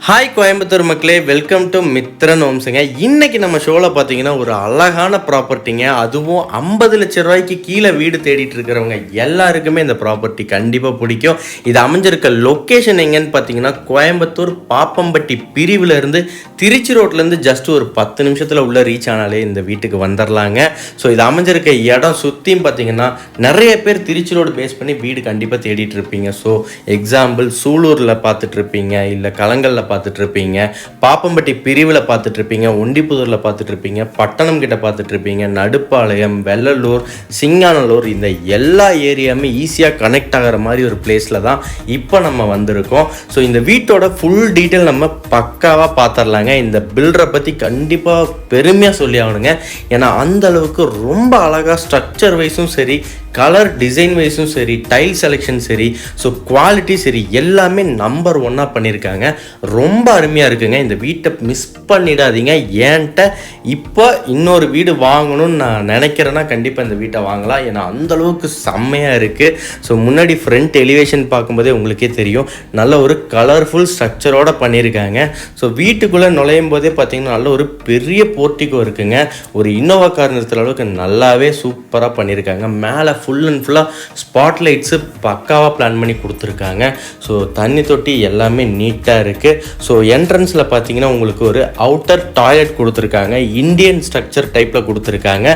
Hi Coimbatore மக்களே, welcome to Mithran ஹோம்ஸுங்க. இன்றைக்கி நம்ம ஷோவில் பார்த்தீங்கன்னா ஒரு அழகான ப்ராப்பர்ட்டிங்க, அதுவும் 50 லட்ச ரூபாய்க்கு கீழே வீடு தேடிட்டு இருக்கிறவங்க எல்லாருக்குமே இந்த ப்ராப்பர்ட்டி கண்டிப்பாக பிடிக்கும். இது அமைஞ்சிருக்க லொக்கேஷன் எங்கன்னு பார்த்தீங்கன்னா கோயம்புத்தூர் பாப்பம்பட்டி பிரிவில் இருந்து திருச்சி ரோட்லேருந்து ஜஸ்ட் ஒரு 10 நிமிஷத்தில் உள்ள ரீச் ஆனாலே இந்த வீட்டுக்கு வந்துடலாங்க. ஸோ இது அமைஞ்சிருக்க இடம் சுற்றியும் பார்த்தீங்கன்னா நிறைய பேர் திருச்சி ரோடு பேஸ் பண்ணி வீடு கண்டிப்பாக தேடிட்டு இருப்பீங்க. ஸோ எக்ஸாம்பிள் சூலூரில் பார்த்துட்டு இருப்பீங்க, இல்லை கலங்கலில் பார்த்துட்டு இருப்பீங்க, பாப்பம்பட்டி பிரிவில் பார்த்துட்டு இருப்பீங்க, ஒண்டிப்புதூரில் பார்த்துட்டு இருப்பீங்க, பட்டணம் கிட்ட பார்த்துட்டு இருப்பீங்க, நடுப்பாளையம், வெள்ளலூர், சிங்கானலூர், இந்த எல்லா ஏரியாவுமே ஈஸியாக கனெக்ட் ஆகிற மாதிரி ஒரு பிளேஸில் தான் இப்போ நம்ம வந்திருக்கோம். ஸோ இந்த வீட்டோட ஃபுல் டீட்டெயில் நம்ம பக்காவாக பார்த்துடலாங்க. இந்த பில்டரை பற்றி கண்டிப்பாக பெருமையாக சொல்லி ஆகணுங்க. ஏன்னா அந்த அளவுக்கு ரொம்ப அழகாக ஸ்ட்ரக்சர் வைஸும் சரி, கலர் டிசைன் வைஸும் சரி, டைல் செலெக்ஷன் சரி, ஸோ குவாலிட்டி சரி, எல்லாமே நம்பர் 1 பண்ணியிருக்காங்க. ரொம்ப அருமையாக இருக்குங்க. இந்த வீட்டை மிஸ் பண்ணிடாதீங்க. ஏன்ட்ட இப்போ இன்னொரு வீடு வாங்கணும்னு நான் நினைக்கிறேன்னா கண்டிப்பாக இந்த வீட்டை வாங்கலாம். ஏன்னா அந்தளவுக்கு செம்மையாக இருக்குது. ஸோ முன்னாடி ஃப்ரண்ட் எலிவேஷன் பார்க்கும்போதே உங்களுக்கே தெரியும், நல்ல ஒரு கலர்ஃபுல் ஸ்ட்ரக்சரோடு பண்ணியிருக்காங்க. ஸோ வீட்டுக்குள்ளே நுழையும் போதே பார்த்தீங்கன்னா நல்ல ஒரு பெரிய போர்ட்டிகோ இருக்குங்க. ஒரு இன்னோவா கார் நிறுத்துற அளவுக்கு நல்லாவே சூப்பராக பண்ணியிருக்காங்க. மேலே ஃபுல் அண்ட் ஃபுல்லாக ஸ்பாட் லைட்ஸு பக்காவாக பிளான் பண்ணி கொடுத்துருக்காங்க. ஸோ தண்ணி தொட்டி எல்லாமே நீட்டாக இருக்குது. ஸோ என்ட்ரன்ஸில் பார்த்தீங்கன்னா உங்களுக்கு ஒரு அவுட்டர் டாய்லெட் கொடுத்துருக்காங்க. இந்தியன் ஸ்ட்ரக்சர் டைப்பில் கொடுத்துருக்காங்க.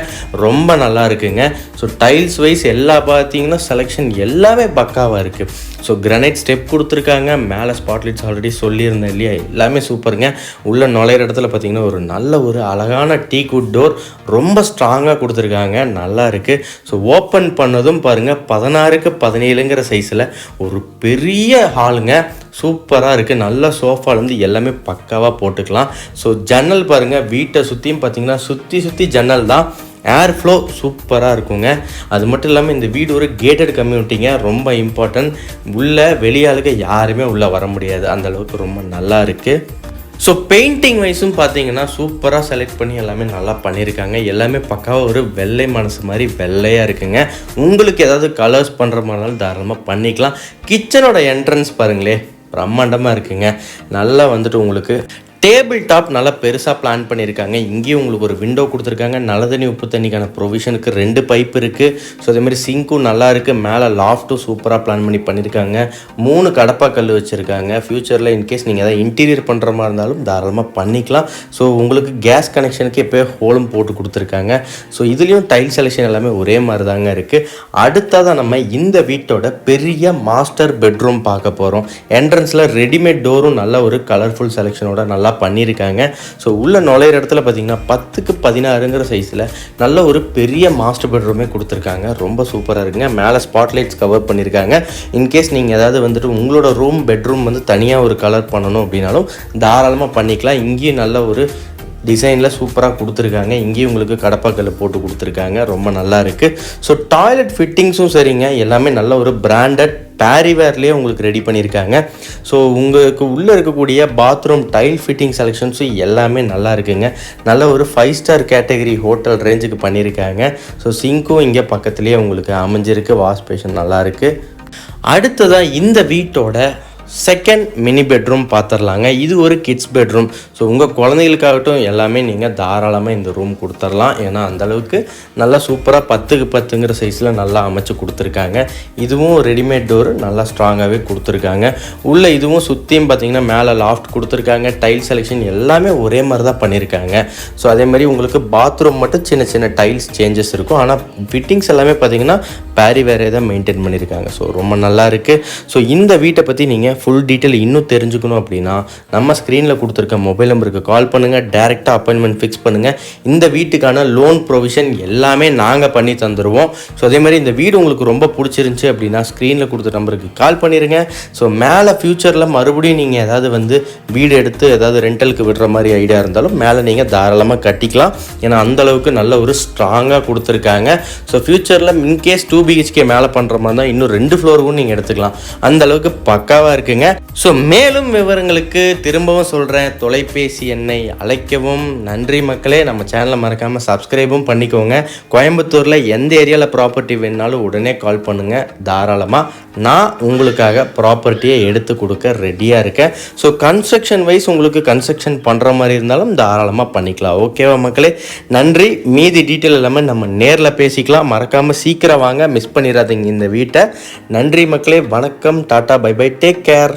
ரொம்ப நல்லா இருக்குங்க. ஸோ டைல்ஸ் வைஸ் பார்த்தீங்கன்னா செலெக்ஷன் எல்லாமே பக்காவாக இருக்குது. ஸோ கிரானைட் ஸ்டெப் கொடுத்துருக்காங்க. மேலே ஸ்பாட் லைட்ஸ் ஆல்ரெடி சொல்லியிருந்தேன் இல்லையா, எல்லாமே சூப்பருங்க. உள்ளே நுழையிற இடத்துல பார்த்தீங்கன்னா ஒரு நல்ல ஒரு அழகான டீக்குட் டோர் ரொம்ப ஸ்ட்ராங்காக கொடுத்துருக்காங்க. நல்லா இருக்குது. ஸோ ஓப்பன் பண்ணதும் பாருங்கள் 16க்கு 17ங்கிற சைஸில் ஒரு பெரிய ஹாலுங்க. சூப்பராக இருக்குது. நல்ல சோஃபாலேருந்து எல்லாமே பக்காவாக போட்டுக்கலாம். ஸோ ஜன்னல் பாருங்கள், வீட்டை சுற்றியும் பார்த்தீங்கன்னா சுற்றி ஜன்னல் தான். ஏர் ஃப்ளோ சூப்பராக இருக்குங்க. அது மட்டும் இல்லாமல் இந்த வீடு ஒரு கேட்டட் கம்யூனிட்டிங்க, ரொம்ப இம்பார்ட்டன்ட். உள்ளே வெளியாளுக்கு யாருமே உள்ளே வர முடியாது, அந்தளவுக்கு ரொம்ப நல்லா இருக்குது. ஸோ பெயிண்டிங் வைஸும் பார்த்தீங்கன்னா சூப்பராக செலக்ட் பண்ணி எல்லாமே நல்லா பண்ணியிருக்காங்க. எல்லாமே பக்காவாக ஒரு வெள்ளை மனசு மாதிரி வெள்ளையாக இருக்குங்க. உங்களுக்கு ஏதாவது கலர்ஸ் பண்ணுற மாதிரினாலும் தாராளமாக பண்ணிக்கலாம். கிச்சனோட என்ட்ரன்ஸ் பாருங்களே, பிரம்மாண்டமாக இருக்குங்க. நல்லா வந்துட்டு உங்களுக்கு டேபிள் டாப் நல்லா பெருசாக பிளான் பண்ணியிருக்காங்க. இங்கேயும் உங்களுக்கு ஒரு விண்டோ கொடுத்துருக்காங்க. நல்ல தண்ணி உப்பு தண்ணிக்கான ப்ரொவிஷனுக்கு 2 பைப் இருக்குது. ஸோ அதேமாதிரி சிங்க்கும் நல்லா இருக்குது. மேலே லாஃப்ட்டும் சூப்பராக பிளான் பண்ணியிருக்காங்க. 3 கடப்பா கல் வச்சுருக்காங்க. ஃப்யூச்சரில் இன்கேஸ் நீங்கள் எதாவது இன்டீரியர் பண்ணுற மாதிரி இருந்தாலும் தாராளமாக பண்ணிக்கலாம். ஸோ உங்களுக்கு கேஸ் கனெக்ஷனுக்கு எப்போயே ஹோலும் போட்டு கொடுத்துருக்காங்க. ஸோ இதுலேயும் டைல் செலெக்ஷன் எல்லாமே ஒரே மாதிரி தாங்க இருக்குது. அடுத்ததாக நம்ம இந்த வீட்டோட பெரிய மாஸ்டர் பெட்ரூம் பார்க்க போகிறோம். என்ட்ரன்ஸில் ரெடிமேட் டோரும் நல்ல ஒரு கலர்ஃபுல் செலெக்ஷனோட நல்லா பண்ணியிருக்காங்க. ஸோ உள்ள நுழையிற இடத்துல பார்த்தீங்கன்னா 10க்கு 16ங்கிற சைஸில் நல்ல ஒரு பெரிய மாஸ்டர் பெட்ரூமே கொடுத்துருக்காங்க. ரொம்ப சூப்பராக இருக்குங்க. மேலே ஸ்பாட் லைட்ஸ் கவர் பண்ணியிருக்காங்க. இன்கேஸ் நீங்கள் ஏதாவது வந்துட்டு உங்களோட பெட்ரூம் வந்து தனியாக ஒரு கலர் பண்ணணும் அப்படின்னாலும் தாராளமாக பண்ணிக்கலாம். இங்கேயும் நல்ல ஒரு டிசைனில் சூப்பராக கொடுத்துருக்காங்க. இங்கேயும் உங்களுக்கு கடப்பாக்கல்ல போட்டு கொடுத்துருக்காங்க. ரொம்ப நல்லா இருக்குது. ஸோ டாய்லெட் ஃபிட்டிங்ஸும் சரிங்க, எல்லாமே நல்ல ஒரு பிராண்டட் பேரிவேர்லேயே உங்களுக்கு ரெடி பண்ணியிருக்காங்க. ஸோ உங்களுக்கு உள்ளே இருக்கக்கூடிய பாத்ரூம் டைல் ஃபிட்டிங் செலெக்ஷன்ஸும் எல்லாமே நல்லா இருக்குங்க. நல்ல ஒரு 5 ஸ்டார் கேட்டகரி ஹோட்டல் ரேஞ்சுக்கு பண்ணியிருக்காங்க. ஸோ சிங்க்கும் இங்கே பக்கத்துலேயே உங்களுக்கு அமைஞ்சிருக்கு. வாஷ் பேஷன் நல்லா இருக்குது. அடுத்ததாக இந்த வீட்டோட செகண்ட் மினி பெட்ரூம் பார்த்துடலாங்க. இது ஒரு கிட்ஸ் பெட்ரூம். ஸோ உங்கள் குழந்தைகளுக்காகட்டும் எல்லாமே நீங்கள் தாராளமாக இந்த ரூம் கொடுத்துடலாம். ஏன்னா அந்தளவுக்கு நல்லா சூப்பராக 10க்கு 10ங்கிற சைஸில் நல்லா அமைச்சு கொடுத்துருக்காங்க. இதுவும் ரெடிமேட் டோரு நல்லா ஸ்ட்ராங்காகவே கொடுத்துருக்காங்க. உள்ளே இதுவும் சுற்றியும் பார்த்தீங்கன்னா மேலே லாஃப்ட் கொடுத்துருக்காங்க. டைல் செலெக்ஷன் எல்லாமே ஒரே மாதிரி தான் பண்ணியிருக்காங்க. ஸோ அதே மாதிரி உங்களுக்கு பாத்ரூம் மட்டும் சின்ன சின்ன டைல்ஸ் சேஞ்சஸ் இருக்கும். ஆனால் ஃபிட்டிங்ஸ் எல்லாமே பார்த்தீங்கன்னா பேரி வேறே தான் மெயின்டைன் பண்ணியிருக்காங்க. ஸோ ரொம்ப நல்லா இருக்குது. ஸோ இந்த வீட்டை பற்றி நீங்கள் ஃபுல் டீட்டெயில் இன்னும் தெரிஞ்சுக்கணும் அப்படின்னா நம்ம ஸ்க்ரீனில் கொடுத்துருக்க மொபைல் நம்பருக்கு கால் பண்ணுங்கள். டேரெக்டாக அப்பாயின்மெண்ட் ஃபிக்ஸ் பண்ணுங்கள். இந்த வீட்டுக்கான லோன் ப்ரொவிஷன் எல்லாமே நாங்கள் பண்ணி தந்துடுவோம். ஸோ அதே மாதிரி இந்த வீடு உங்களுக்கு ரொம்ப பிடிச்சிருந்துச்சி அப்படின்னா ஸ்க்ரீனில் கொடுத்த நம்பருக்கு கால் பண்ணிடுங்க. ஸோ மேலே ஃப்யூச்சரில் மறுபடியும் நீங்கள் ஏதாவது வீடு எடுத்து ஏதாவது ரெண்டலுக்கு விடுற மாதிரி ஐடியா இருந்தாலும் மேலே நீங்கள் தாராளமாக கட்டிக்கலாம். ஏன்னா அந்தளவுக்கு நல்ல ஒரு ஸ்ட்ராங்காக கொடுத்துருக்காங்க. ஸோ ஃப்யூச்சரில் இன்கேஸ் 2 பிஹெச்கே மேலே பண்ணுற மாதிரி தான் இன்னும் 2 ஃப்ளோருக்கும் நீங்கள் எடுத்துக்கலாம். அந்த அளவுக்கு பக்காவாக இருக்குங்க. ஸோ மேலும் விவரங்களுக்கு திரும்பவும் சொல்கிறேன், தொலைபேசி எண்ணை அழைக்கவும். நன்றி மக்களே. நம்ம சேனலை மறக்காமல் சப்ஸ்கிரைபும் பண்ணிக்கோங்க. கோயம்புத்தூரில் எந்த ஏரியாவில் ப்ராப்பர்ட்டி வேணுனாலும் உடனே கால் பண்ணுங்கள் தாராளமாக. நான் உங்களுக்காக ப்ராப்பர்ட்டியை எடுத்து கொடுக்க ரெடியாக இருக்கேன். ஸோ கன்ஸ்ட்ரக்ஷன் வைஸ் உங்களுக்கு கன்ஸ்ட்ரக்ஷன் பண்ணுற மாதிரி இருந்தாலும் தாராளமாக பண்ணிக்கலாம். ஓகேவா மக்களே? நன்றி. மீதி டீட்டெயில் எல்லாமே நம்ம நேரில் பேசிக்கலாம். மறக்காமல் சீக்கிரம் வாங்க, மிஸ் பண்ணிடாதீங்க இந்த வீட்டை. நன்றி மக்களே. வணக்கம். Tata, bye bye, take care.